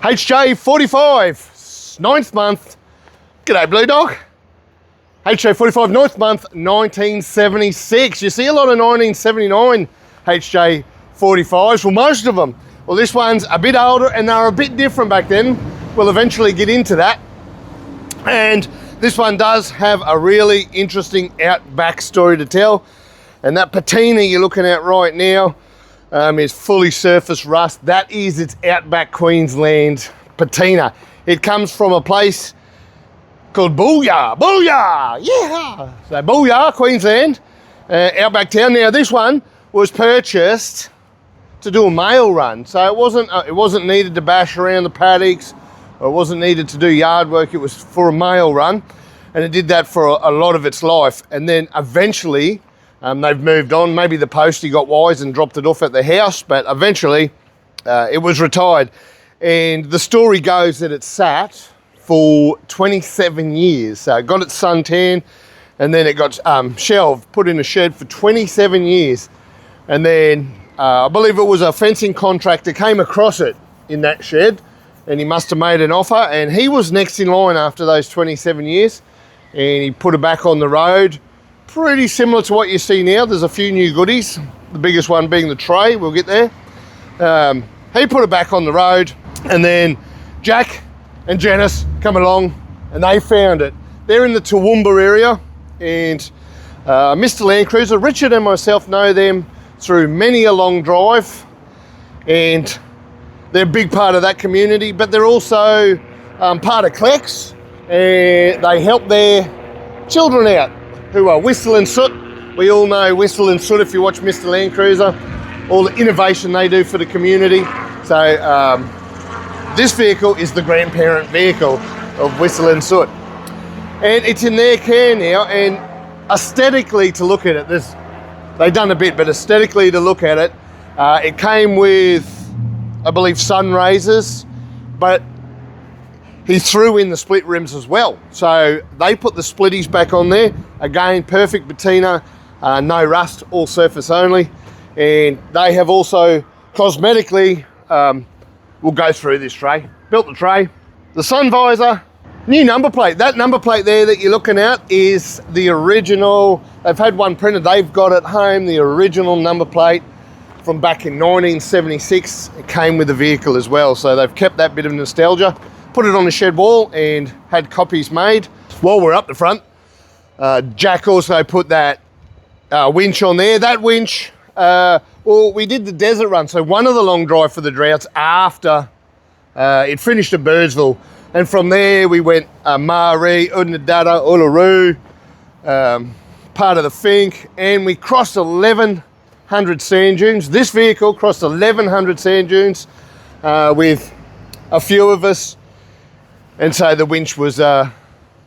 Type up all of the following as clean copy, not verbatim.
HJ45, 9th month. G'day, Blue Dog. HJ45, 9th month, 1976. You see a lot of 1979 HJ45s, well, most of them. Well, this one's a bit older and they're a bit different back then. We'll eventually get into that. And this one does have a really interesting outback story to tell. And that patina you're looking at right now is fully surface rust. That is its outback Queensland patina. It comes from a place called Booyah, yeah. So Booyah, Queensland, outback town. Now this one was purchased to do a mail run. So it wasn't needed to bash around the paddocks, or it wasn't needed to do yard work. It was for a mail run. And it did that for a lot of its life. And then eventually, they've moved on. Maybe the postie got wise and dropped it off at the house, but eventually it was retired. And the story goes that it sat for 27 years. So it got its suntan, and then it got shelved, put in a shed for 27 years. And then I believe it was a fencing contractor came across it in that shed, and he must have made an offer, and he was next in line after those 27 years, and he put it back on the road. Pretty similar to what you see now. There's a few new goodies, the biggest one being the tray. We'll get there. He put it back on the road, and then Jack and Janice come along and they found it. They're in the Toowoomba area, and Mr. Landcruiser, Richard and myself know them through many a long drive, and they're a big part of that community, but they're also part of Clex, and they help their children out who are Whistle and Soot. We all know Whistle and Soot if you watch Mr. Landcruiser, all the innovation they do for the community. So this vehicle is the grandparent vehicle of Whistle and Soot. And it's in their care now, and aesthetically to look at it, they've done a bit, but aesthetically to look at it, it came with, I believe, sun raisers, but he threw in the split rims as well. So they put the splitties back on there. Again, perfect patina, no rust, all surface only. And they have also cosmetically, we'll go through this tray. Built the tray, the sun visor, new number plate. That number plate there that you're looking at is the original. They've had one printed, they've got at home, the original number plate from back in 1976. It came with the vehicle as well. So they've kept that bit of nostalgia, put it on the shed wall and had copies made. While we're up the front, Jack also put that winch on there. That winch, well, we did the desert run. So one of the long drive for the droughts after it finished at Birdsville. And from there we went Maree, Udnadada, Uluru, part of the Fink, and we crossed 1,100 sand dunes. This vehicle crossed 1,100 sand dunes with a few of us. And so the winch was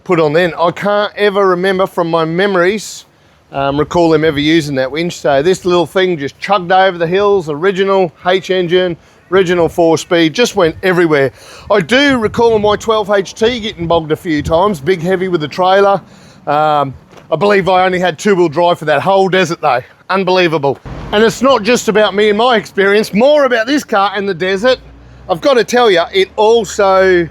put on then. I can't ever remember from my memories, recall them ever using that winch. So this little thing just chugged over the hills, original H engine, original 4-speed, just went everywhere. I do recall my 12HT getting bogged a few times, big heavy with the trailer. I believe I only had 2-wheel drive for that whole desert though. Unbelievable. And it's not just about me and my experience, more about this car and the desert. I've got to tell you, it also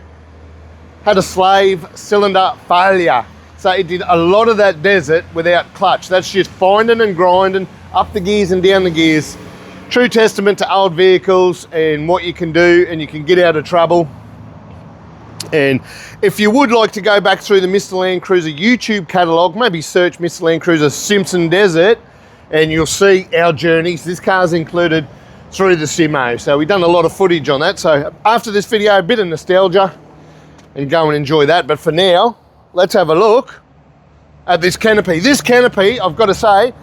had a slave cylinder failure. So it did a lot of that desert without clutch. That's just finding and grinding up the gears and down the gears. True testament to old vehicles and what you can do, and you can get out of trouble. And if you would like to go back through the Mr. Landcruiser YouTube catalogue, maybe search Mr. Landcruiser Simpson Desert, and you'll see our journeys. This car's included through the Simo. So we've done a lot of footage on that. So after this video, a bit of nostalgia, and go and enjoy that. But for now, let's have a look at this Canopy. This Canopy, I've got to say,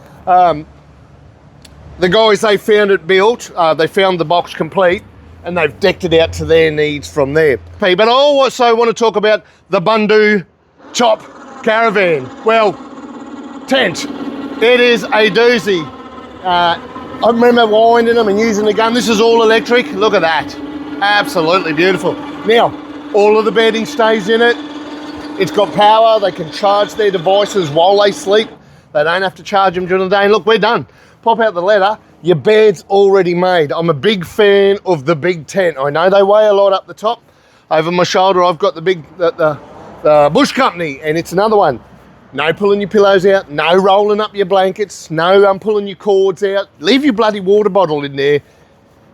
the guys, they found it built, they found the box complete, and they've decked it out to their needs from there. But I also want to talk about the Bundu Top Caravan. Well, tent. It is a doozy. I remember winding them and using the gun. This is all electric. Look at that. Absolutely beautiful. Now, all of the bedding stays in it. It's got power. They can charge their devices while they sleep. They don't have to charge them during the day. And look, we're done. Pop out the ladder. Your bed's already made. I'm a big fan of the big tent. I know they weigh a lot up the top. Over my shoulder, I've got the big, the Bush Company, and it's another one. No pulling your pillows out, no rolling up your blankets, no pulling your cords out. Leave your bloody water bottle in there.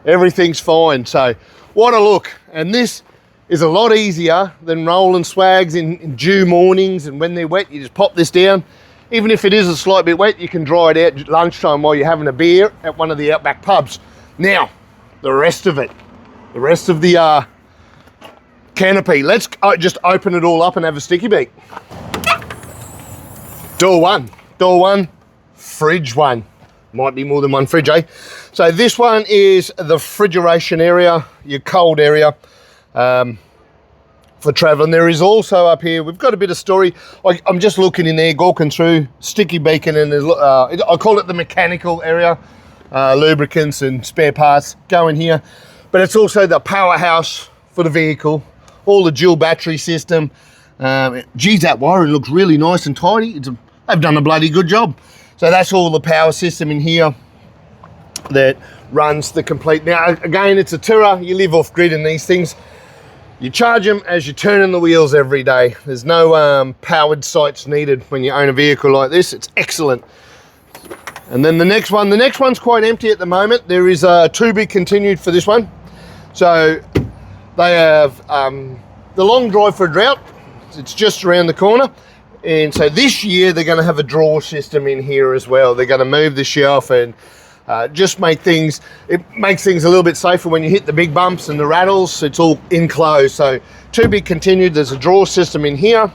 Everything's fine. So what a look. And this is a lot easier than rolling swags in dew mornings, and when they're wet, you just pop this down. Even if it is a slight bit wet, you can dry it out at lunchtime while you're having a beer at one of the Outback pubs. Now, the rest of it, the rest of the Canopy. Let's just open it all up and have a sticky beak. Door one, fridge one. Might be more than one fridge, eh? So this one is the refrigeration area, your cold area for traveling. There is also up here, we've got a bit of storage. I'm just looking in there, gawking through, sticky beacon, and there's, I call it the mechanical area, lubricants and spare parts go in here. But it's also the powerhouse for the vehicle, all the dual battery system. Geez, that wiring looks really nice and tidy. They've done a bloody good job. So that's all the power system in here that runs the complete. Now, again, it's a Tourer. You live off grid in these things. You charge them as you're turning the wheels every day. There's no powered sites needed when you own a vehicle like this. It's excellent. And then the next one's quite empty at the moment. There is a to be continued for this one. So they have the long drive for a drought. It's just around the corner. And so this year they're going to have a drawer system in here as well. They're going to move the shelf and just make things, it makes things a little bit safer when you hit the big bumps and the rattles. It's all enclosed. So to be continued, there's a drawer system in here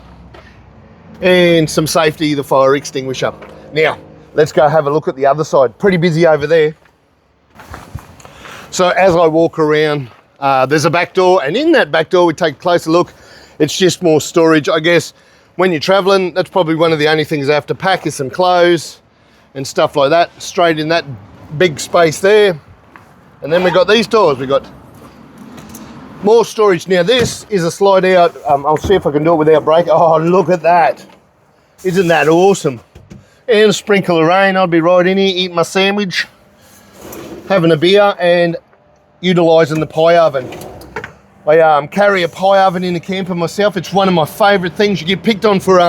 and some safety, the fire extinguisher. Now, let's go have a look at the other side. Pretty busy over there. So as I walk around, there's a back door, and in that back door, we take a closer look. It's just more storage. I guess when you're traveling, that's probably one of the only things I have to pack is some clothes and stuff like that, straight in that big space there. And then we've got these doors. We've got more storage. Now this is a slide out. I'll see if I can do it without break. Oh, look at that. Isn't that awesome? And a sprinkle of rain. I'll be right in here eating my sandwich, having a beer and utilising the pie oven. I carry a pie oven in the camper myself. It's one of my favourite things. You get picked on for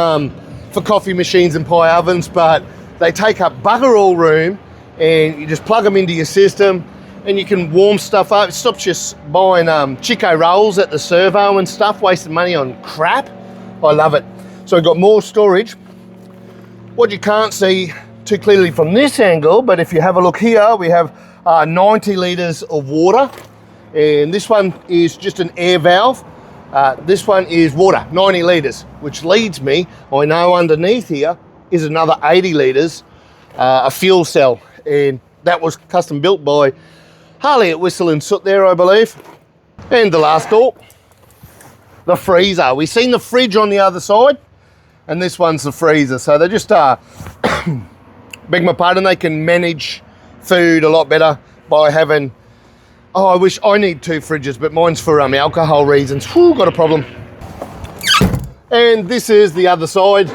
coffee machines and pie ovens, but they take up bugger all room, and you just plug them into your system and you can warm stuff up. It stops you buying Chico rolls at the servo and stuff, wasting money on crap. I love it. So we've got more storage. What you can't see too clearly from this angle, but if you have a look here, we have 90 litres of water. And this one is just an air valve. This one is water, 90 litres, which leads me, I know underneath here is another 80 litres, a fuel cell. And that was custom built by Harley at Whistle and Soot there, I believe. And the last door, the freezer. We've seen the fridge on the other side, and this one's the freezer. So they just, beg my pardon, they can manage food a lot better by having, oh, I wish I need two fridges, but mine's for alcohol reasons. Whew, got a problem. And this is the other side.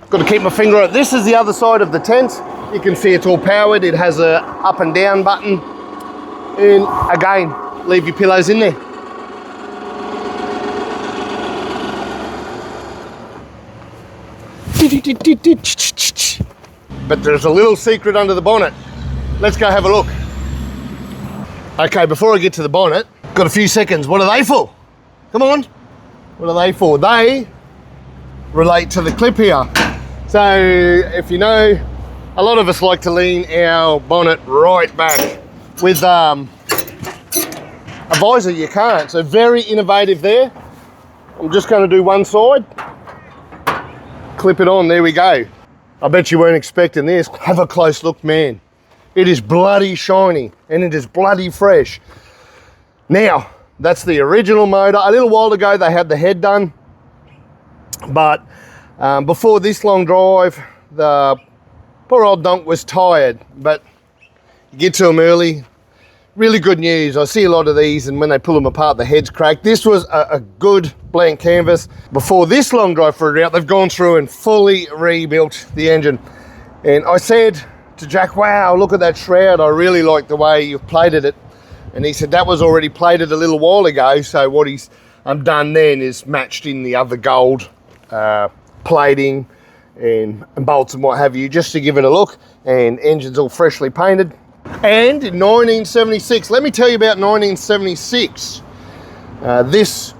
Got to keep my finger on it. This is the other side of the tent. You can see it's all powered. It has a up and down button. And again, leave your pillows in there. But there's a little secret under the bonnet. Let's go have a look. Okay, before I get to the bonnet, got a few seconds. What are they for? Come on. What are they for? They relate to the clip here. So if you know, a lot of us like to lean our bonnet right back. With a visor, you can't. So very innovative there. I'm just going to do one side. Clip it on, there we go. I bet you weren't expecting this. Have a close look, man. It is bloody shiny and it is bloody fresh. Now, that's the original motor. A little while ago, they had the head done. But before this long drive, the poor old donk was tired, but you get to them early. Really good news. I see a lot of these, and when they pull them apart, the head's cracked. This was a good blank canvas. Before this long drive for a drought, they've gone through and fully rebuilt the engine. And I said to Jack, wow, look at that shroud. I really like the way you've plated it. And he said that was already plated a little while ago. So what he's done then is matched in the other gold plating and bolts and what have you, just to give it a look. And engine's all freshly painted. And in 1976, let me tell you about 1976. This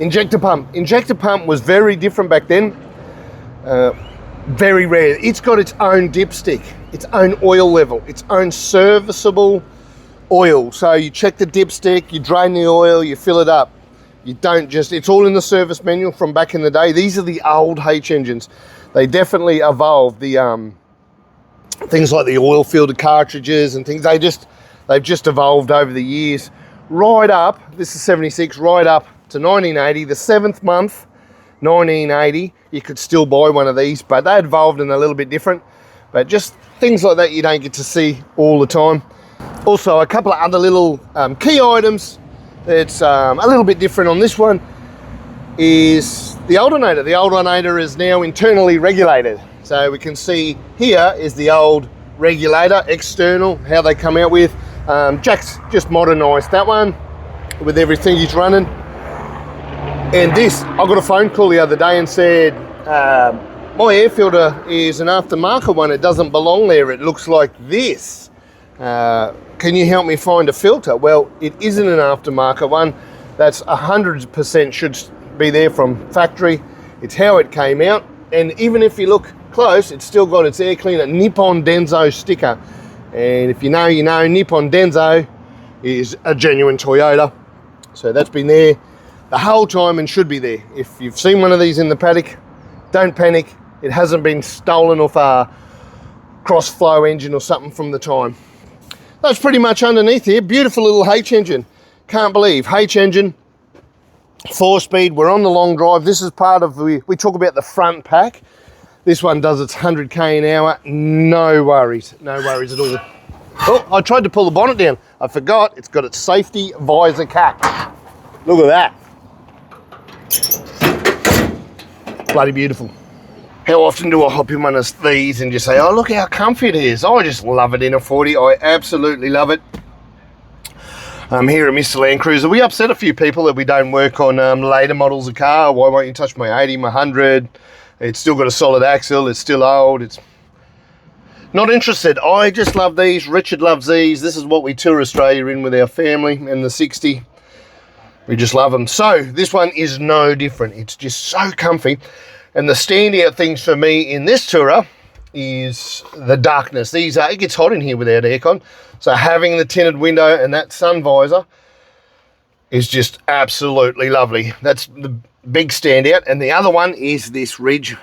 injector pump was very different back then. Very rare. It's got its own dipstick, its own oil level, its own serviceable oil. So you check the dipstick, you drain the oil, you fill it up. You don't just, it's all in the service manual from back in the day. These are the old H engines. They definitely evolved. The things like the oil filter cartridges and things, they've just evolved over the years. Right up, this is 76, right up to 1980, the 7th month, 1980, you could still buy one of these, but they evolved and a little bit different. But just things like that you don't get to see all the time. Also, a couple of other little key items that's a little bit different on this one is the alternator. The alternator is now internally regulated. So we can see here is the old regulator, external, how they come out with. Jack's just modernised that one with everything he's running. And this, I got a phone call the other day and said, my air filter is an aftermarket one. It doesn't belong there. It looks like this. Can you help me find a filter? Well, it isn't an aftermarket one. That's 100% should be there from factory. It's how it came out. And even if you look close, it's still got its air cleaner Nippon Denso sticker. And if you know, you know, Nippon Denso is a genuine Toyota. So that's been there the whole time and should be there. If you've seen one of these in the paddock, don't panic. It hasn't been stolen off a cross-flow engine or something from the time. That's pretty much underneath here. Beautiful little H engine. Can't believe, H engine, 4-speed. We're on the long drive. This is part of, we talk about the front pack. This one does its 100k an hour. No worries at all. Oh, I tried to pull the bonnet down. I forgot, it's got its safety visor cap. Look at that. Bloody beautiful. How often do I hop in one of these and just say, oh, look how comfy it is. I just love it in a 40. I absolutely love it. Here at Mr. Landcruiser, we upset a few people that we don't work on later models of car. Why won't you touch my 80, my 100? It's still got a solid axle. It's still old. It's not interested. I just love these. Richard loves these. This is what we tour Australia in with our family in the 60. We just love them. So this one is no different. It's just so comfy. And the standout things for me in this Tourer is the darkness. These it gets hot in here without aircon. So having the tinted window and that sun visor is just absolutely lovely. That's the big standout. And the other one is this Ridge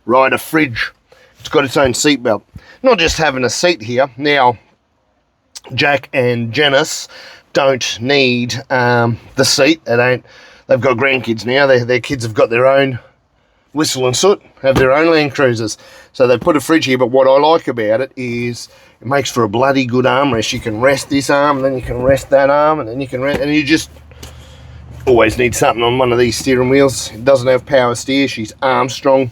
Rider fridge. It's got its own seat belt. Not just having a seat here. Now, Jack and Janice don't need the seat. They've got grandkids now. Their kids have got their own Whistle and Soot, have their own Landcruisers. So they put a fridge here, but what I like about it is it makes for a bloody good armrest. You can rest this arm, and then you can rest that arm, and then you can rest, and you just always need something on one of these steering wheels. It doesn't have power steer, she's Armstrong,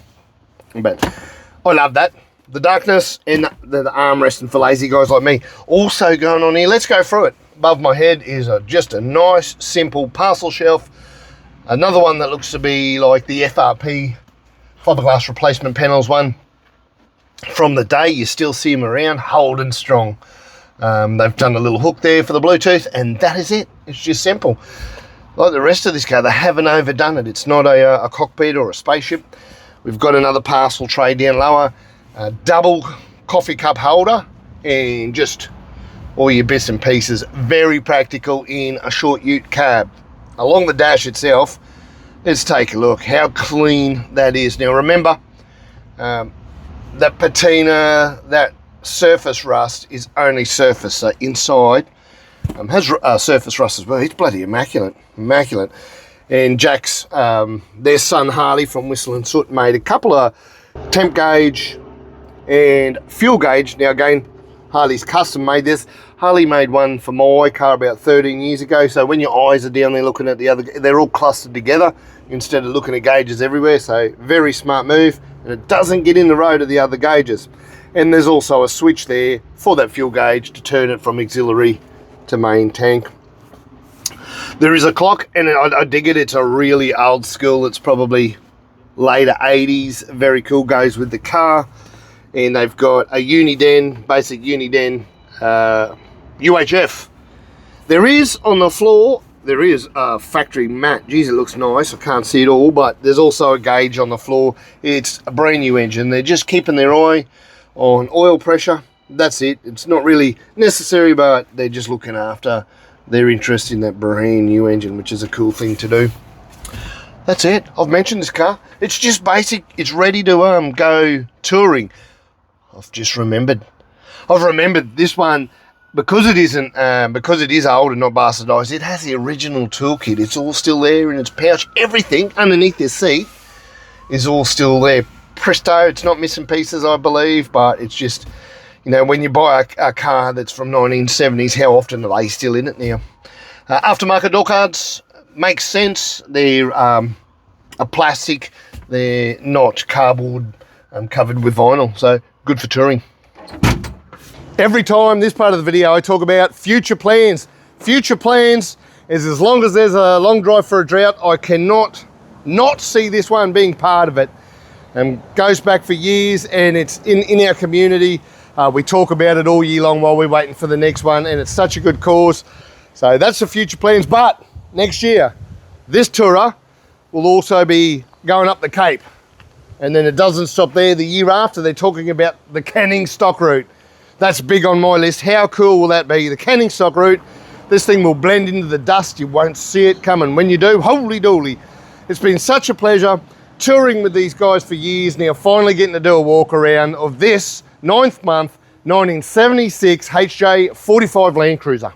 but I love that. The darkness and the armresting for lazy guys like me. Also going on here, let's go through it. Above my head is just a nice, simple parcel shelf. Another one that looks to be like the FRP fiberglass replacement panels one from the day. You still see them around, holding strong. They've done a little hook there for the Bluetooth, and that is it. It's just simple. Like the rest of this car, they haven't overdone it. It's not a cockpit or a spaceship. We've got another parcel tray down lower, a double coffee cup holder, and just all your bits and pieces. Very practical in a short ute cab. Along the dash itself, let's take a look how clean that is. Now remember, that patina, that surface rust is only surface. So inside has surface rust as well. It's bloody immaculate. And Jack's, their son Harley from Whistle and Soot made a couple of temp gauge and fuel gauge. Now again, Harley's custom made this. Harley made one for my car about 13 years ago. So when your eyes are down there looking at the other, they're all clustered together instead of looking at gauges everywhere. So very smart move, and it doesn't get in the road of the other gauges. And there's also a switch there for that fuel gauge to turn it from auxiliary to main tank. There is a clock, and I dig it. It's a really old school. It's probably later 80s. Very cool, goes with the car. And they've got a Uniden, basic Uniden UHF. There is on the floor, there is a factory mat. Geez, it looks nice. I can't see it all, but there's also a gauge on the floor. It's a brand new engine. They're just keeping their eye on oil pressure. That's it. It's not really necessary, but they're just looking after their interest in that brand new engine, which is a cool thing to do. That's it. I've mentioned this car. It's just basic. It's ready to go touring. I've remembered this one, because it isn't, because it is old and not bastardised. It has the original toolkit. It's all still there in its pouch. Everything underneath this seat is all still there. Presto. It's not missing pieces, I believe, but it's just, you know, when you buy a car that's from 1970s, how often are they still in it now? Aftermarket door cards makes sense. They're a plastic. They're not cardboard covered with vinyl, so good for touring. Every time this part of the video I talk about future plans. Future plans is, as long as there's a long drive for a drought, I cannot not see this one being part of it. Goes back for years, and it's in our community. We talk about it all year long while we're waiting for the next one, and it's such a good cause. So that's the future plans. But next year, this Tourer will also be going up the Cape. And then it doesn't stop there. The year after, they're talking about the Canning stock route. That's big on my list. How cool will that be? The Canning stock route. This thing will blend into the dust. You won't see it coming. When you do, holy dooly. It's been such a pleasure touring with these guys for years now, finally getting to do a walk around of this 9th month 1976 HJ45 Landcruiser.